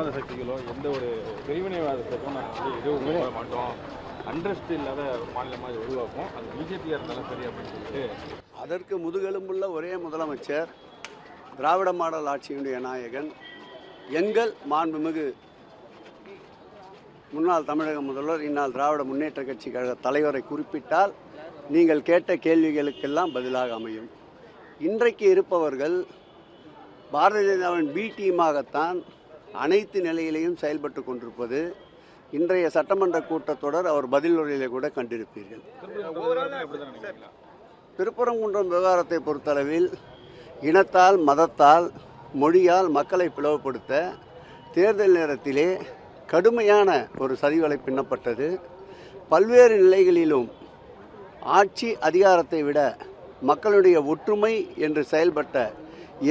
சக்திகளோ எந்த ஒரு பிரிவினைவாதத்துக்கும் நாங்கள் எதுவும் மாட்டோம். அண்ட்ரஸ்ட் இல்லாத ஒரு மாநிலமாக உருவாக்கும். அது பிஜேபியாக இருந்தாலும் சரி அப்படின்னு சொல்லிட்டு அதற்கு முதுகெலும்புள்ள ஒரே முதலமைச்சர், திராவிட மாடல் ஆட்சியினுடைய நாயகன், எங்கள் மாண்புமிகு முன்னாள் தமிழக முதல்வர், இந்நாள் திராவிட முன்னேற்ற கட்சி கழக தலைவரை குறிப்பிட்டால் நீங்கள் கேட்ட கேள்விகளுக்கெல்லாம் பதிலாக அமையும். இன்றைக்கு இருப்பவர்கள் பாரதிய ஜனதாவின் பி டீமாகத்தான் அனைத்து நிலையிலையும் செயல்பட்டு கொண்டிருப்பது இன்றைய சட்டமன்ற கூட்டத்தொடர் அவர் பதில் உரையிலே கூட கண்டிருப்பீர்கள். திருப்பரங்குன்றம் விவகாரத்தை பொறுத்தளவில் இனத்தால், மதத்தால், மொழியால் மக்களை பிளவுபடுத்த தேர்தல் நேரத்திலே கடுமையான ஒரு சதிவலை பின்னப்பட்டது. பல்வேறு நிலைகளிலும் ஆட்சி அதிகாரத்தை விட மக்களுடைய ஒற்றுமை என்று செயல்பட்ட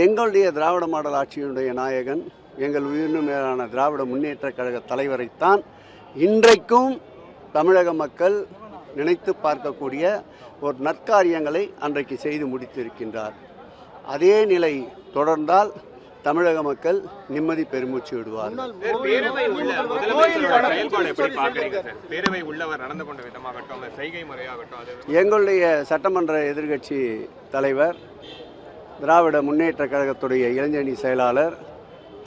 எங்களுடைய திராவிட மாடல் ஆட்சியினுடைய நாயகன், எங்கள் உயிரினு மேலான திராவிட முன்னேற்ற கழக தலைவரைத்தான் இன்றைக்கும் தமிழக மக்கள் நினைத்து பார்க்கக்கூடிய ஒரு நற்காரியங்களை அன்றைக்கு செய்து முடித்திருக்கின்றார். அதே நிலை தொடர்ந்தால் தமிழக மக்கள் நிம்மதி பெருமூச்சு விடுவார்கள். எங்களுடைய சட்டமன்ற எதிர்க்கட்சி தலைவர், திராவிட முன்னேற்ற கழகத்துடைய இளைஞரணி செயலாளர்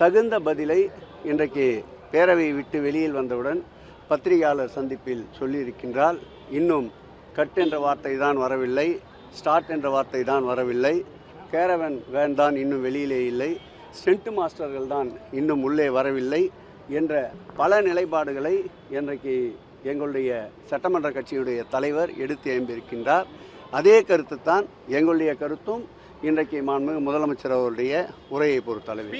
தகுந்த பதிலை இன்றைக்கு பேரவையை விட்டு வெளியில் வந்தவுடன் பத்திரிகையாளர் சந்திப்பில் சொல்லியிருக்கின்றால். இன்னும் கட் என்ற வார்த்தை தான் வரவில்லை, ஸ்டார்ட் என்ற வார்த்தை தான் வரவில்லை, கேரவன் வேன் தான் இன்னும் வெளியிலே இல்லை, ஸ்டென்ட் மாஸ்டர்கள் தான் இன்னும் உள்ளே வரவில்லை என்ற பல நிலைப்பாடுகளை இன்றைக்கு எங்களுடைய சட்டமன்ற கட்சியுடைய தலைவர் எடுத்து எம்பியிருக்கின்றார். அதே கருத்து தான் எங்களுடைய கருத்தும். இன்றைக்கு மாண்புமிகு முதலமைச்சர் அவருடைய உரையை பொறுத்தளவில்